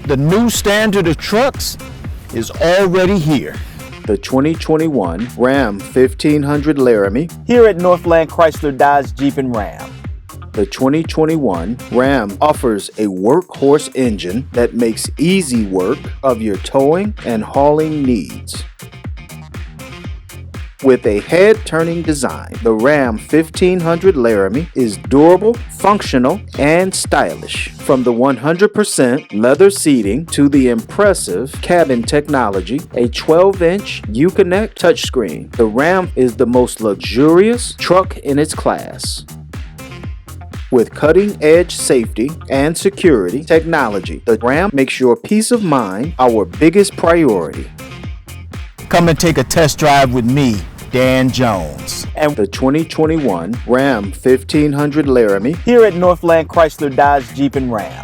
The new standard of trucks is already here. The 2021 Ram 1500 Laramie. Here at Northland Chrysler, Dodge, Jeep, and Ram. The 2021 Ram offers a workhorse engine that makes easy work of your towing and hauling needs. With a head-turning design, the Ram 1500 Laramie is durable, functional, and stylish. From the 100% leather seating to the impressive cabin technology, a 12-inch Uconnect touchscreen, the Ram is the most luxurious truck in its class. With cutting-edge safety and security technology, the Ram makes your peace of mind our biggest priority. Come and take a test drive with me, Dan Jones. And the 2021 Ram 1500 Laramie. Here at Northland Chrysler, Dodge, Jeep, and Ram.